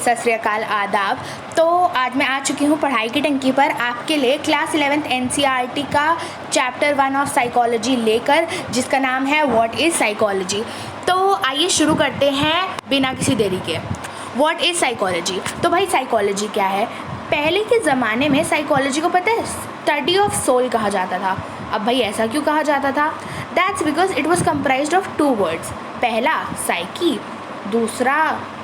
सत श्री अकाल, आदाब। तो आज मैं आ चुकी हूँ पढ़ाई की टंकी पर आपके लिए क्लास 11th NCERT का चैप्टर 1 ऑफ साइकोलॉजी लेकर, जिसका नाम है व्हाट इज़ साइकोलॉजी। तो आइए शुरू करते हैं बिना किसी देरी के। What is psychology. तो भाई साइकोलॉजी क्या है? पहले के ज़माने में साइकोलॉजी को पता है स्टडी ऑफ सोल कहा जाता था। अब भाई ऐसा क्यों कहा जाता था? That's because it was comprised of 2 words. पहला साइकी, दूसरा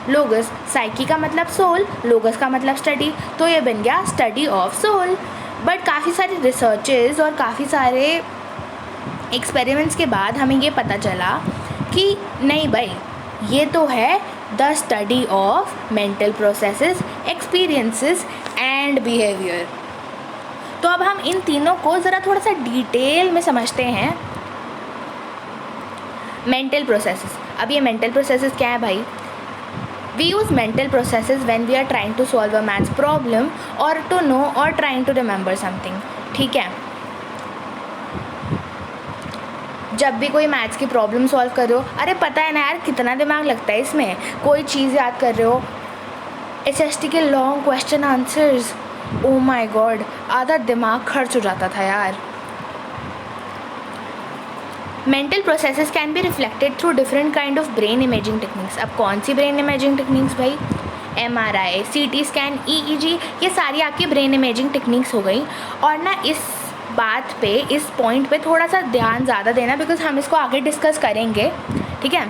लोगस। साइकी का मतलब सोल, लोगस का मतलब स्टडी, तो ये बन गया स्टडी ऑफ सोल। बट काफ़ी सारे रिसर्चेस और काफ़ी सारे एक्सपेरिमेंट्स के बाद हमें ये पता चला कि नहीं भाई, ये तो है the study of mental processes, experiences and behaviour. तो अब हम इन तीनों को ज़रा थोड़ा सा डिटेल में समझते हैं। Mental processes. अब ये मेंटल प्रोसेसेस क्या है भाई? We use mental processes when we are trying to solve a maths problem or to know or trying to remember something. ठीक है, जब भी कोई मैथ्स की प्रॉब्लम सॉल्व कर रहे हो, अरे पता है ना यार कितना दिमाग लगता है इसमें। कोई चीज़ याद कर रहे हो, SST के long question answers, oh my God, आधा दिमाग खर्च हो जाता था यार। Mental processes can be reflected through different kind of brain imaging techniques. अब कौन सी ब्रेन इमेजिंग टेक्निक्स भाई? MRI, CT स्कैन, EEG, ये सारी आपकी ब्रेन इमेजिंग टेक्निक्स हो गई। और ना इस बात पे, इस पॉइंट पे थोड़ा सा ध्यान ज़्यादा देना, बिकॉज हम इसको आगे डिस्कस करेंगे, ठीक है।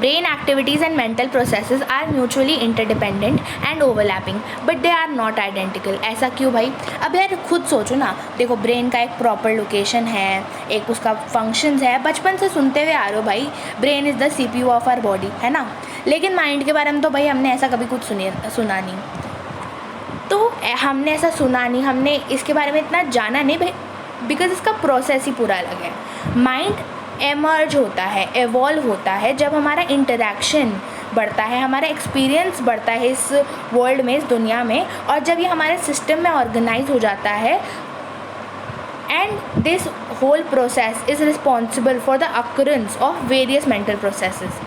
Brain activities and mental processes are mutually interdependent and overlapping but they are not identical. ऐसा क्यों भाई? अब यार खुद सोचो ना, देखो ब्रेन का एक प्रॉपर लोकेशन है, एक उसका फंक्शंस है, बचपन से सुनते हुए आ रहे हो भाई, brain is the CPU of our body, है ना। लेकिन माइंड के बारे में तो भाई हमने ऐसा कभी कुछ सुना नहीं। तो हमने ऐसा सुना नहीं, हमने इसके बारे में इतना जाना नहीं भाई, बिकॉज इसका प्रोसेस ही पूरा अलग है। माइंड एमर्ज होता है, एवॉल्व होता है जब हमारा इंटरेक्शन बढ़ता है, हमारा एक्सपीरियंस बढ़ता है इस वर्ल्ड में, इस दुनिया में, और जब ये हमारे सिस्टम में ऑर्गेनाइज हो जाता है। And this whole process is responsible for the occurrence of various mental processes.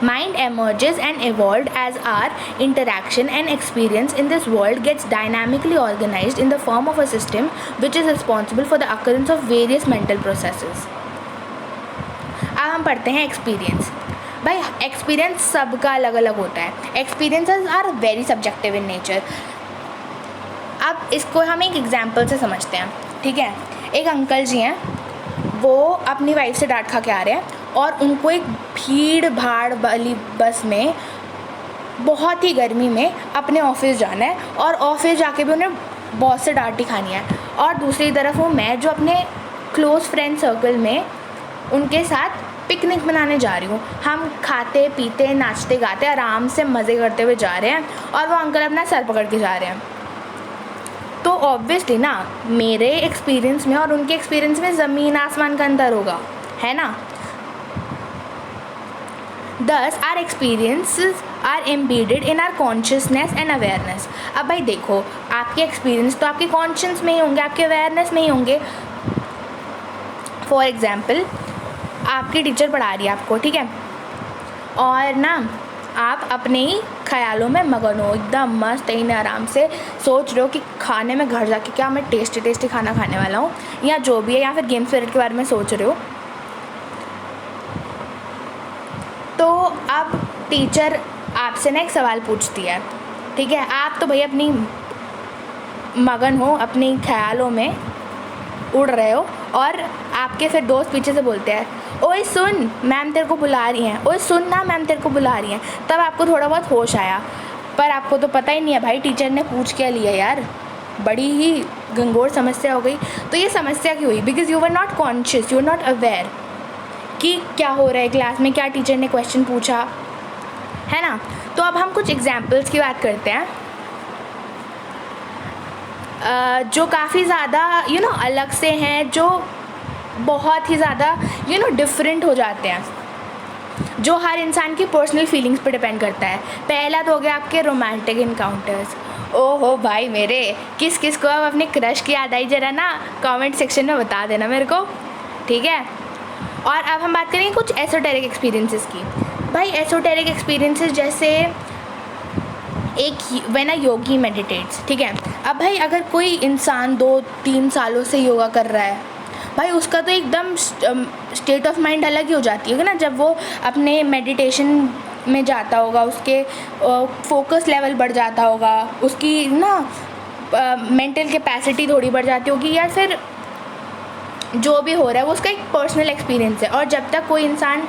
Mind emerges and evolved as our interaction and experience in this world gets dynamically organized in the form of a system which is responsible for the occurrence of various mental processes. अब हम पढ़ते हैं experience. भाई experience सबका अलग अलग होता है। Experiences are very subjective in nature. अब इसको हम एक एग्जाम्पल से समझते हैं, ठीक है। एक अंकल जी हैं, वो अपनी वाइफ से डांट खा के आ रहे हैं और उनको एक भीड़ भाड़ वाली बस में बहुत ही गर्मी में अपने ऑफिस जाना है, और ऑफिस जाके भी उन्हें बहुत से डांट ही खानी है। और दूसरी तरफ हूँ मैं, जो अपने क्लोज़ फ्रेंड सर्कल में उनके साथ पिकनिक मनाने जा रही हूँ। हम खाते पीते नाचते गाते आराम से मज़े करते हुए जा रहे हैं, और वो अंकल अपना सर पकड़ के जा रहे हैं। तो ऑब्वियसली ना, मेरे एक्सपीरियंस में और उनके एक्सपीरियंस में ज़मीन आसमान का अंतर होगा, है ना। Thus, our experiences are embedded in our consciousness and awareness. अब भाई देखो, आपके एक्सपीरियंस तो आपके कॉन्शियस में ही होंगे, आपके अवेयरनेस में ही होंगे। फॉर एग्ज़ाम्पल, आपकी टीचर पढ़ा रही है आपको, ठीक है, और ना आप अपने ही ख्यालों में मगन हो, एकदम मस्त ही आराम से सोच रहे हो कि खाने में घर जाके क्या मैं टेस्टी टेस्टी खाना खाने वाला हूँ, या जो भी है, या फिर गेम पीरियड के बारे में सोच रहे हो। तो अब टीचर आपसे ना एक सवाल पूछती है, ठीक है। आप तो भाई अपनी मगन हो, अपनी ख्यालों में उड़ रहे हो, और आपके फिर दोस्त पीछे से बोलते हैं, ओए सुन मैम तेरे को बुला रही हैं, ओए सुन ना मैम तेरे को बुला रही हैं। तब आपको थोड़ा बहुत होश आया, पर आपको तो पता ही नहीं है भाई टीचर ने पूछ क्या लिया यार, बड़ी ही गंगोर समस्या हो गई। तो ये समस्या क्यों हुई? Because you were not conscious, you were not aware कि क्या हो रहा है क्लास में, क्या टीचर ने क्वेश्चन पूछा, है ना। तो अब हम कुछ एग्जाम्पल्स की बात करते हैं, जो काफ़ी ज़्यादा अलग से हैं, जो बहुत ही ज़्यादा डिफरेंट हो जाते हैं, जो हर इंसान की पर्सनल फीलिंग्स पे डिपेंड करता है। पहला तो हो गया आपके रोमांटिक इनकाउंटर्स। ओहो भाई मेरे, किस किस को अब अपने क्रश की याद आई, ज़रा ना कमेंट सेक्शन में बता देना मेरे को, ठीक है। और अब हम बात करेंगे कुछ एसोटेरिक एक्सपीरियंसेस की। भाई एसोटेरिक एक्सपीरियंसेस जैसे एक व्हेन अ योगी मेडिटेट्स, ठीक है। अब भाई अगर कोई इंसान 2-3 सालों से योगा कर रहा है भाई, उसका तो एकदम स्टेट ऑफ माइंड अलग ही हो जाती है ना जब वो अपने मेडिटेशन में जाता होगा, उसके फोकस लेवल बढ़ जाता होगा, उसकी ना मेंटल कैपेसिटी थोड़ी बढ़ जाती होगी, या फिर जो भी हो रहा है वो उसका एक पर्सनल एक्सपीरियंस है। और जब तक कोई इंसान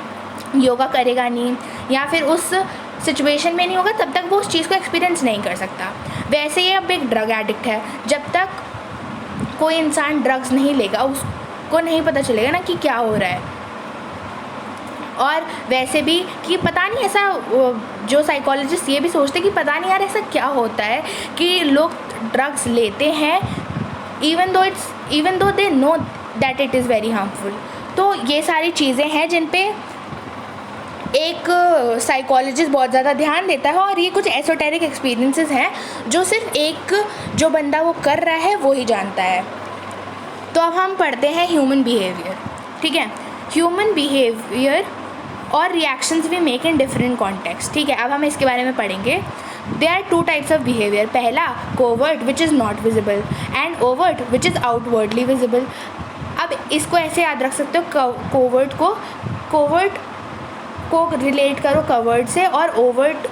योगा करेगा नहीं या फिर उस सिचुएशन में नहीं होगा, तब तक वो उस चीज़ को एक्सपीरियंस नहीं कर सकता। वैसे ही अब एक ड्रग एडिक्ट है, जब तक कोई इंसान ड्रग्स नहीं लेगा उसको नहीं पता चलेगा ना कि क्या हो रहा है। और वैसे भी कि पता नहीं, ऐसा जो साइकोलॉजिस्ट ये भी सोचते कि पता नहीं यार ऐसा क्या होता है कि लोग ड्रग्स लेते हैं even though they know that it is very harmful. तो ये सारी चीज़ें हैं जिन पे एक साइकोलॉजिस्ट बहुत ज़्यादा ध्यान देता है, और ये कुछ एसोटेरिक एक्सपीरियंसेस हैं जो सिर्फ एक जो बंदा वो कर रहा है वो ही जानता है। तो अब हम पढ़ते हैं ह्यूमन बिहेवियर, ठीक है। ह्यूमन बिहेवियर और reactions we make in different context, ठीक है। अब हम इसके बारे में पढ़ेंगे। There are 2 types of behaviour, पहला covert which is not visible and overt which is outwardly visible. अब इसको ऐसे याद रख सकते हो, कोवर्ट को रिलेट करो कवर्ड से, और ओवर्ट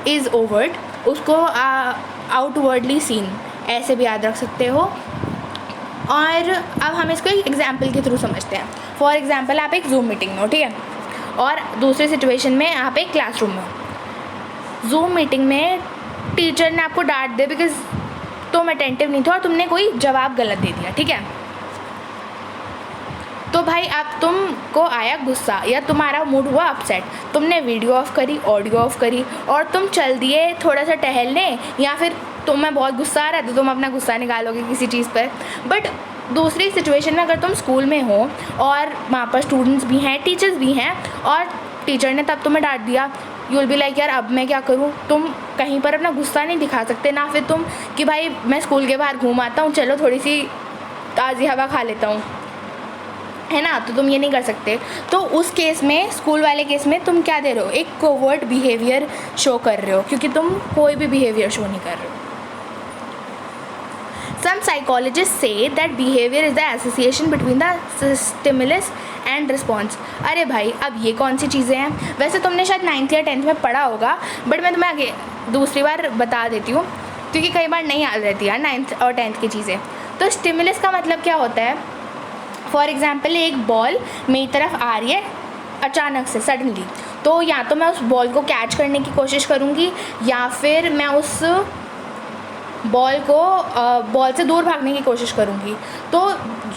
इज़ ओवर्ट उसको आउटवर्डली सीन ऐसे भी याद रख सकते हो। और अब हम इसको एक एग्जाम्पल के थ्रू समझते हैं। फॉर एग्जाम्पल आप एक जूम मीटिंग में हो, ठीक है, और दूसरे सिचुएशन में आप एक क्लासरूम में हो। जूम मीटिंग में टीचर ने आपको डांट दिया बिकॉज तुम अटेंटिव नहीं थे और तुमने कोई जवाब गलत दे दिया, ठीक है। तो भाई अब तुमको आया गुस्सा या तुम्हारा मूड हुआ अपसेट, तुमने वीडियो ऑफ करी, ऑडियो ऑफ करी और तुम चल दिए थोड़ा सा टहलने, या फिर तुम्हें बहुत गुस्सा आ रहा है तो तुम अपना गुस्सा निकालोगे किसी चीज़ पर। बट दूसरी सिचुएशन में अगर तुम स्कूल में हो और वहाँ पर स्टूडेंट्स भी हैं, टीचर्स भी हैं, और टीचर ने तब तुम्हें डांट दिया, यू विल बी लाइक यार अब मैं क्या करूँ। तुम कहीं पर अपना गुस्सा नहीं दिखा सकते, ना फिर तुम कि भाई मैं स्कूल के बाहर घूम आता हूँ, चलो थोड़ी सी ताज़ी हवा खा लेता हूँ, है ना। तो तुम ये नहीं कर सकते। तो उस केस में, स्कूल वाले केस में तुम क्या दे रहे हो, एक कोवर्ट बिहेवियर शो कर रहे हो, क्योंकि तुम कोई भी बिहेवियर शो नहीं कर रहे हो। Some psychologists say that behavior is the association between the stimulus and response। अरे भाई अब ये कौन सी चीज़ें हैं, वैसे तुमने शायद 9th या 10th में पढ़ा होगा, बट मैं तुम्हें आगे दूसरी बार बता देती हूँ क्योंकि कई बार नहीं याद रहती यार 9th और 10th की चीज़ें। तो स्टिमुलस का मतलब क्या होता है, फॉर एग्ज़ाम्पल एक बॉल मेरी तरफ आ रही है अचानक से सडनली, तो या तो मैं उस बॉल को कैच करने की कोशिश करूँगी या फिर मैं उस बॉल से दूर भागने की कोशिश करूँगी। तो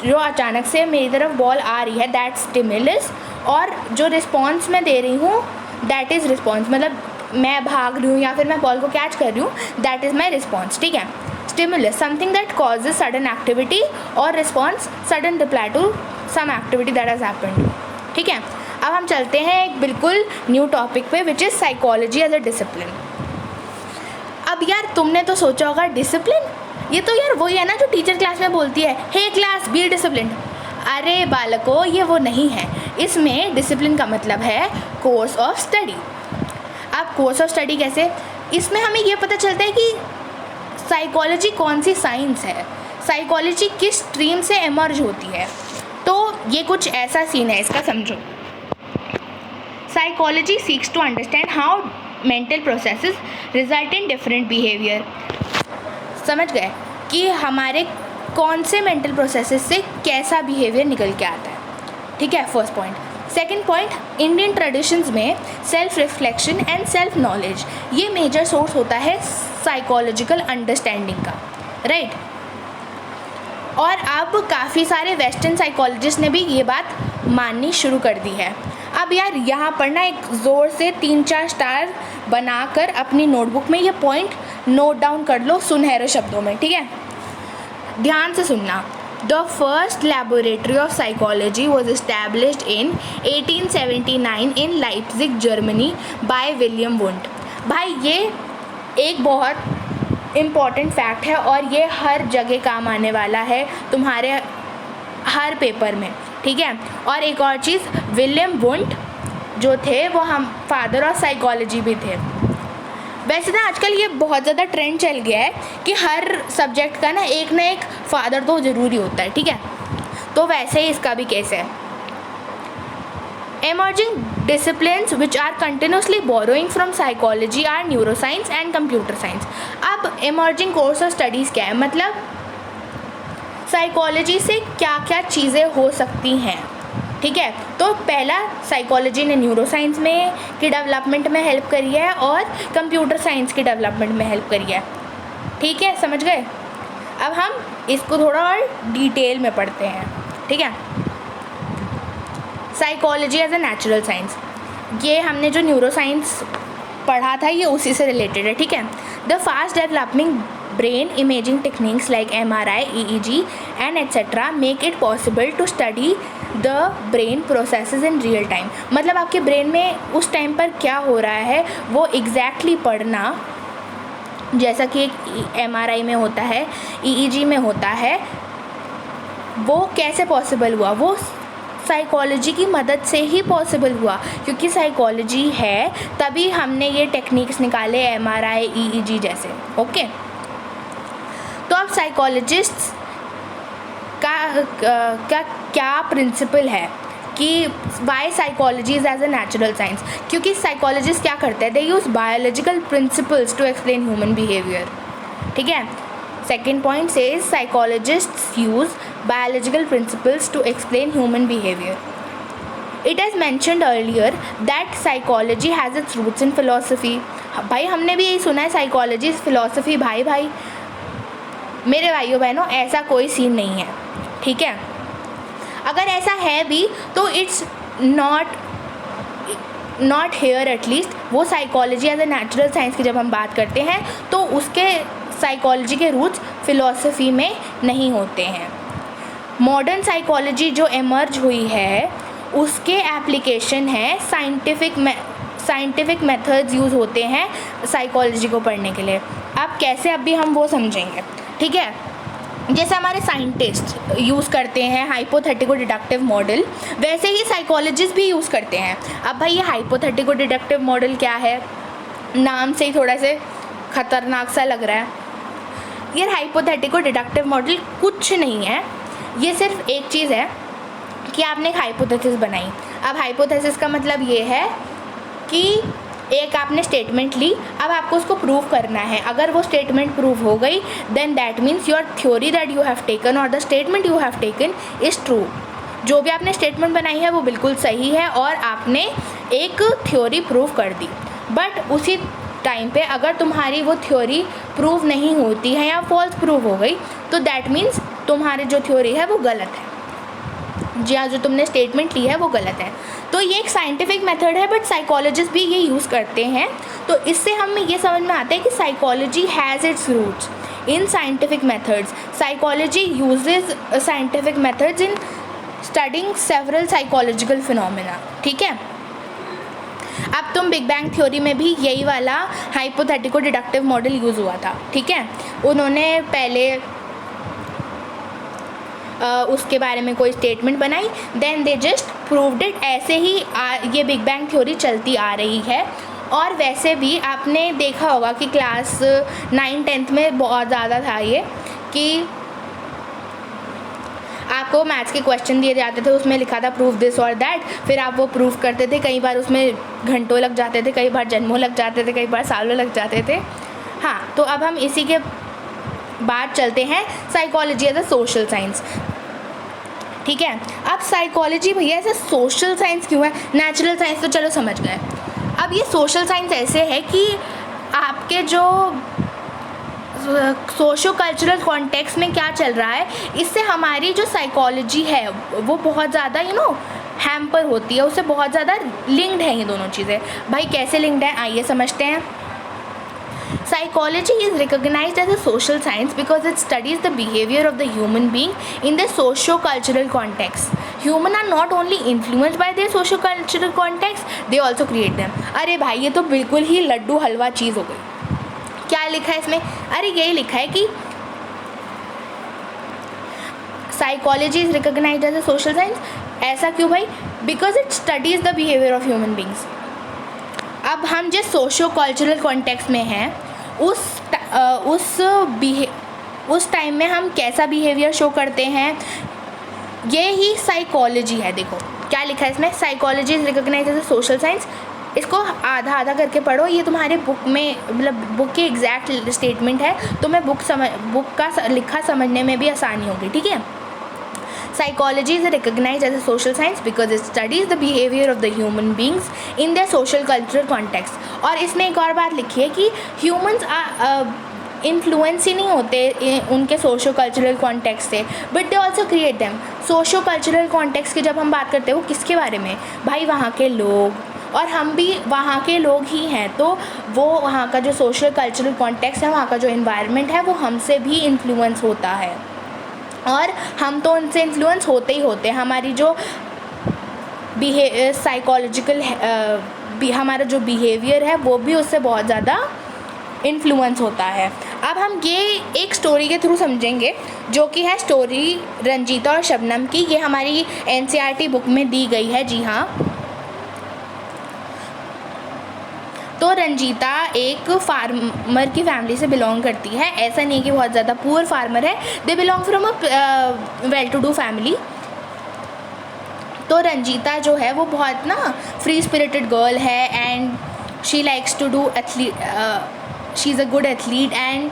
जो अचानक से मेरी तरफ बॉल आ रही है दैट स्टिमुलस, और जो रिस्पॉन्स मैं दे रही हूँ दैट इज़ रिस्पॉन्स, मतलब मैं भाग रही हूँ या फिर मैं बॉल को कैच कर रही हूँ, दैट इज़ माई रिस्पॉन्स, ठीक है। Stimulus something that causes sudden activity, और response sudden reply to some activity that has happened, ठीक है। अब हम चलते हैं एक बिल्कुल न्यू टॉपिक पे which is psychology as a discipline. अब यार तुमने तो सोचा होगा डिसिप्लिन, ये तो यार वही है ना जो टीचर क्लास में बोलती है, हे क्लास बी डिसिप्लिन। अरे बालकों ये वो नहीं है, इसमें डिसिप्लिन का मतलब है कोर्स ऑफ स्टडी। अब कोर्स ऑफ स्टडी कैसे, इसमें हमें ये पता चलता है कि साइकोलॉजी कौन सी साइंस है, साइकोलॉजी किस स्ट्रीम से एमर्ज होती है। तो ये कुछ ऐसा सीन है, इसका समझो। Psychology seeks to understand how mental processes result in different behaviour. समझ गए कि हमारे कौन से मेंटल प्रोसेसेस से कैसा बिहेवियर निकल के आता है, ठीक है, first point. Second point, Indian traditions में self reflection and self knowledge ये मेजर सोर्स होता है साइकोलॉजिकल अंडरस्टैंडिंग का, राइट। और अब काफ़ी सारे वेस्टर्न साइकोलॉजिस्ट ने भी ये बात माननी शुरू कर दी है। अब यार यहाँ पर ना एक ज़ोर से 3-4 स्टार बनाकर अपनी नोटबुक में ये पॉइंट नोट डाउन कर लो सुनहरे शब्दों में, ठीक है, ध्यान से सुनना। The first laboratory of psychology was established in 1879 in Leipzig Germany by William Wundt. भाई ये एक बहुत इम्पॉर्टेंट फैक्ट है और ये हर जगह काम आने वाला है तुम्हारे हर पेपर में, ठीक है। और एक और चीज़, विलियम वुंट जो थे वो हम फादर ऑफ साइकोलॉजी भी थे। वैसे ना आजकल ये बहुत ज़्यादा ट्रेंड चल गया है कि हर सब्जेक्ट का ना एक फादर तो ज़रूरी होता है, ठीक है। तो वैसे ही इसका भी केस है। Emerging disciplines which are continuously borrowing from psychology are neuroscience and computer science। अब emerging course of studies क्या है, मतलब साइकोलॉजी से क्या क्या चीज़ें हो सकती हैं, ठीक है। तो पहला, साइकोलॉजी ने न्यूरोसाइंस में की डेवलपमेंट में हेल्प करी है और कंप्यूटर साइंस की डेवलपमेंट में हेल्प करी है, ठीक है, समझ गए। अब हम इसको थोड़ा और डिटेल में पढ़ते हैं, ठीक है। Psychology as a natural science, ये हमने जो न्यूरोसाइंस पढ़ा था ये उसी से रिलेटेड है, ठीक है। The fast developing brain imaging techniques like MRI, EEG and etc. make it possible to study the brain processes in real time। मतलब आपके ब्रेन में उस टाइम पर क्या हो रहा है वो एग्जैक्टली पढ़ना, जैसा कि एक MRI में होता है, EEG में होता है, वो कैसे पॉसिबल हुआ, वो साइकोलॉजी की मदद से ही पॉसिबल हुआ, क्योंकि साइकोलॉजी है तभी हमने ये टेक्निक्स निकाले MRI, EEG जैसे, ओके। तो अब साइकोलॉजिस्ट्स का क्या प्रिंसिपल है कि why psychology is as a natural science, क्योंकि साइकोलॉजिस्ट क्या करते हैं, they use biological principles to explain human behaviour, ठीक है। Second point says psychologists use biological principles to explain human behaviour. It has mentioned earlier that psychology has its roots in philosophy. भाई हमने भी यही सुना है, साइकोलॉजी इज़ फिलोसफी। भाई मेरे भाइयों बहनों, ऐसा कोई सीन नहीं है, ठीक है। अगर ऐसा है भी तो इट्स नॉट हेयर एटलीस्ट। वो psychology as a natural science की जब हम बात करते हैं तो उसके साइकोलॉजी के रूट्स फिलॉसफी में नहीं होते हैं। मॉडर्न साइकोलॉजी जो एमर्ज हुई है उसके एप्लीकेशन है साइंटिफिक मेथड्स यूज़ होते हैं साइकोलॉजी को पढ़ने के लिए। अब कैसे, अभी हम वो समझेंगे, ठीक है। जैसे हमारे साइंटिस्ट यूज़ करते हैं हाइपोथेटिको डिडक्टिव मॉडल, वैसे ही साइकोलॉजिस्ट भी यूज़ करते हैं। अब भाई ये हाइपोथेटिको डिडक्टिव मॉडल क्या है, नाम से ही थोड़ा से ख़तरनाक सा लग रहा है। ये हाइपोथेटिको डिडक्टिव मॉडल कुछ नहीं है, ये सिर्फ एक चीज़ है कि आपने एक हाइपोथेसिस बनाई। अब हाइपोथेसिस का मतलब ये है कि एक आपने स्टेटमेंट ली, अब आपको उसको प्रूव करना है। अगर वो स्टेटमेंट प्रूव हो गई then that means your theory that you have taken और the statement you have taken is true. जो भी आपने स्टेटमेंट बनाई है वो बिल्कुल सही है और आपने एक थ्योरी प्रूव कर दी। बट उसी टाइम पे अगर तुम्हारी वो थ्योरी प्रूव नहीं होती है या फॉल्स प्रूव हो गई तो दैट मीन्स तुम्हारी जो थ्योरी है वो गलत है, जी हाँ, जो तुमने स्टेटमेंट ली है वो गलत है। तो ये एक साइंटिफिक मेथड है, बट साइकोलॉजिस्ट भी ये यूज़ करते हैं। तो इससे हमें ये समझ में आता है कि psychology has its roots in scientific methods. Psychology uses scientific methods in studying several psychological phenomena, ठीक है। अब तुम बिग बैंग थ्योरी में भी यही वाला हाइपोथेटिको डिडक्टिव मॉडल यूज़ हुआ था, ठीक है। उन्होंने पहले उसके बारे में कोई स्टेटमेंट बनाई, then they just proved it. ऐसे ही ये बिग बैंग थ्योरी चलती आ रही है। और वैसे भी आपने देखा होगा कि क्लास 9-10 में बहुत ज़्यादा था ये कि आपको मैथ्स के क्वेश्चन दिए जाते थे, उसमें लिखा था प्रूव दिस और दैट, फिर आप वो प्रूव करते थे। कई बार उसमें घंटों लग जाते थे, कई बार जन्मों लग जाते थे, कई बार सालों लग जाते थे। हाँ, तो अब हम इसी के बाद चलते हैं psychology as a social science, ठीक है। अब साइकोलॉजी भैया ऐसे सोशल साइंस क्यों है, नेचुरल साइंस तो चलो समझ गए। अब ये सोशल साइंस ऐसे है कि आपके जो सोशो कल्चरल कॉन्टेक्स्ट में क्या चल रहा है, इससे हमारी जो साइकोलॉजी है वो बहुत ज़्यादा हैम्पर होती है, उससे बहुत ज़्यादा लिंक्ड है ये दोनों चीज़ें। भाई कैसे लिंक्ड है, आइए समझते हैं। Psychology is recognized as a social science because it studies the behavior of the human being in the socio-cultural context. Humans are not only influenced by their socio-cultural context, they also create them. अरे भाई ये तो बिल्कुल ही लड्डू हलवा चीज़ हो गई। क्या लिखा है इसमें, अरे यही लिखा है कि Psychology is recognized as a social science। ऐसा क्यों भाई, because it studies the behaviour of human beings. अब हम जिस सोशो कल्चरल कॉन्टेक्स्ट में हैं उस टाइम में हम कैसा बिहेवियर शो करते हैं, ये ही साइकोलॉजी है। देखो क्या लिखा है इसमें, psychology is recognised as a social science. इसको आधा आधा करके पढ़ो, ये तुम्हारे बुक में मतलब बुक की एग्जैक्ट स्टेटमेंट है, तो मैं बुक का लिखा समझने में भी आसानी होगी, ठीक है। Psychology is recognized as a social science because it studies the behavior of the human beings in their social cultural context. और इसमें एक और बात लिखी है कि humans इन्फ्लुएंस ही नहीं होते उनके सोशो कल्चरल कॉन्टेक्स्ट से, but they also create them. Socio cultural context की जब हम बात करते हैं वो किसके बारे में, भाई वहाँ के लोग, और हम भी वहाँ के लोग ही हैं, तो वो वहाँ का जो सोशल कल्चरल कॉन्टेक्स्ट है, वहाँ का जो एनवायरनमेंट है, वो हमसे भी इन्फ्लुएंस होता है, और हम तो उनसे इन्फ्लुएंस होते ही होते हैं। हमारी जो साइकोलॉजिकल हमारा जो बिहेवियर है वो भी उससे बहुत ज़्यादा इन्फ्लुएंस होता है। अब हम ये एक स्टोरी के थ्रू समझेंगे, जो कि है स्टोरी रंजीता और शबनम की। ये हमारी NCERT बुक में दी गई है, जी हाँ। तो रंजीता एक फार्मर की फैमिली से बिलोंग करती है, ऐसा नहीं कि बहुत ज़्यादा पुअर फार्मर है, they belong from a well to do family. तो रंजीता जो है वो बहुत ना फ्री स्पिरिटेड गर्ल है, and she likes to do she is a good athlete, and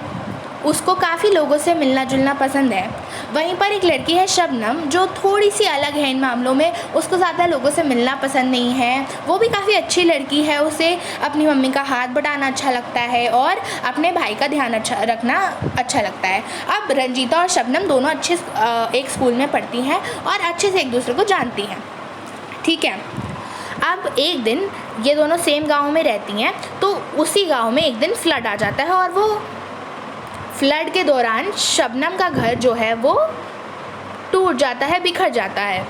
उसको काफ़ी लोगों से मिलना जुलना पसंद है। वहीं पर एक लड़की है शबनम, जो थोड़ी सी अलग है इन मामलों में, उसको ज़्यादा लोगों से मिलना पसंद नहीं है। वो भी काफ़ी अच्छी लड़की है, उसे अपनी मम्मी का हाथ बटाना अच्छा लगता है और अपने भाई का ध्यान रखना अच्छा लगता है। अब रंजीता और शबनम दोनों अच्छे एक स्कूल में पढ़ती हैं और अच्छे से एक दूसरे को जानती हैं, ठीक है। अब एक दिन ये दोनों सेम गांव में रहती हैं, तो उसी गांव में एक दिन फ्लड आ जाता है, और वो फ्लड के दौरान शबनम का घर जो है वो टूट जाता है, बिखर जाता है।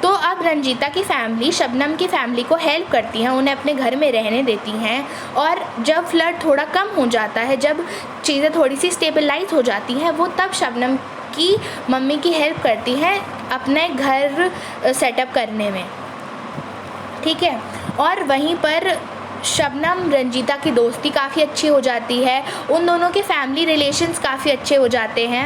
तो अब रंजीता की फैमिली शबनम की फैमिली को हेल्प करती हैं, उन्हें अपने घर में रहने देती हैं, और जब फ्लड थोड़ा कम हो जाता है, जब चीज़ें थोड़ी सी स्टेबलाइज हो जाती हैं, वो तब शबनम की मम्मी की हेल्प करती हैं अपने घर सेटअप करने में, ठीक है। और वहीं पर शबनम रंजीता की दोस्ती काफ़ी अच्छी हो जाती है, उन दोनों के फैमिली रिलेशंस काफ़ी अच्छे हो जाते हैं।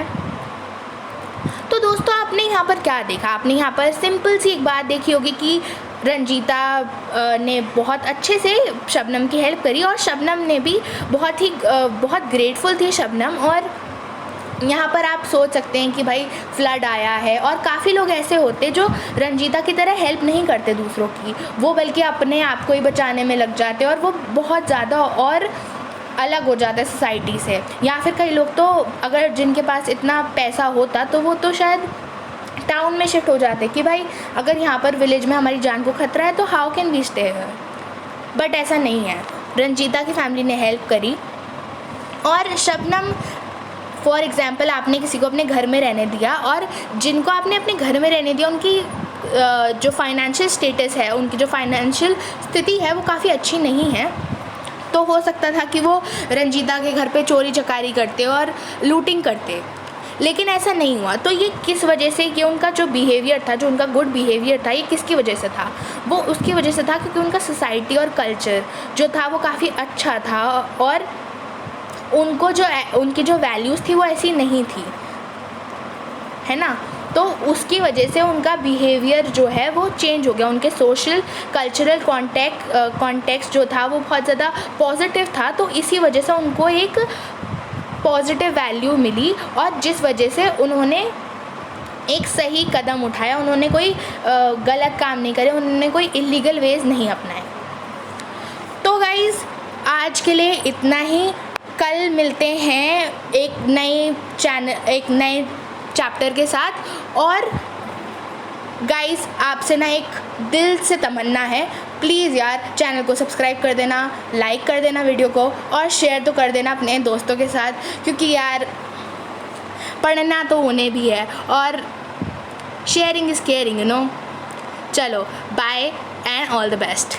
तो दोस्तों आपने यहाँ पर क्या देखा, आपने यहाँ पर सिंपल सी एक बात देखी होगी कि रंजीता ने बहुत अच्छे से शबनम की हेल्प करी, और शबनम ने भी बहुत ग्रेटफुल थी शबनम। और यहाँ पर आप सोच सकते हैं कि भाई फ्लड आया है, और काफ़ी लोग ऐसे होते जो रंजीता की तरह हेल्प नहीं करते दूसरों की, वो बल्कि अपने आप को ही बचाने में लग जाते हैं, और वो बहुत ज़्यादा और अलग हो जाता है सोसाइटी से। या फिर कई लोग तो अगर जिनके पास इतना पैसा होता तो वो तो शायद टाउन में शिफ्ट हो जाते कि भाई अगर यहाँ पर विलेज में हमारी जान को खतरा है तो how can we stay here. But ऐसा नहीं है, रंजीता की फैमिली ने हेल्प करी। और शबनम फॉर एग्ज़ाम्पल, आपने किसी को अपने घर में रहने दिया, और जिनको आपने अपने घर में रहने दिया उनकी जो फाइनेंशियल स्टेटस है, उनकी जो फाइनेंशियल स्थिति है वो काफ़ी अच्छी नहीं है, तो हो सकता था कि वो रंजीता के घर पे चोरी चकारी करते और लूटिंग करते, लेकिन ऐसा नहीं हुआ। तो ये किस वजह से, ये उनका जो बिहेवियर था, जो उनका गुड बिहेवियर था, ये किसकी वजह से था, वो उसकी वजह से था क्योंकि उनका सोसाइटी और कल्चर जो था वो काफ़ी अच्छा था, और उनकी जो वैल्यूज़ थी वो ऐसी नहीं थी, है ना। तो उसकी वजह से उनका बिहेवियर जो है वो चेंज हो गया, उनके सोशल कल्चरल कॉन्टेक्स्ट जो था वो बहुत ज़्यादा पॉजिटिव था, तो इसी वजह से उनको एक पॉजिटिव वैल्यू मिली, और जिस वजह से उन्होंने एक सही कदम उठाया, उन्होंने कोई गलत काम नहीं करे, उन्होंने कोई इलीगल वेज नहीं अपनाए। तो गाइज़ आज के लिए इतना ही, कल मिलते हैं एक नए चैप्टर के साथ। और गाइस आपसे ना एक दिल से तमन्ना है, प्लीज़ यार चैनल को सब्सक्राइब कर देना, लाइक कर देना वीडियो को, और शेयर तो कर देना अपने दोस्तों के साथ, क्योंकि यार पढ़ना तो उन्हें भी है, और sharing is caring, you know. चलो bye and all the best.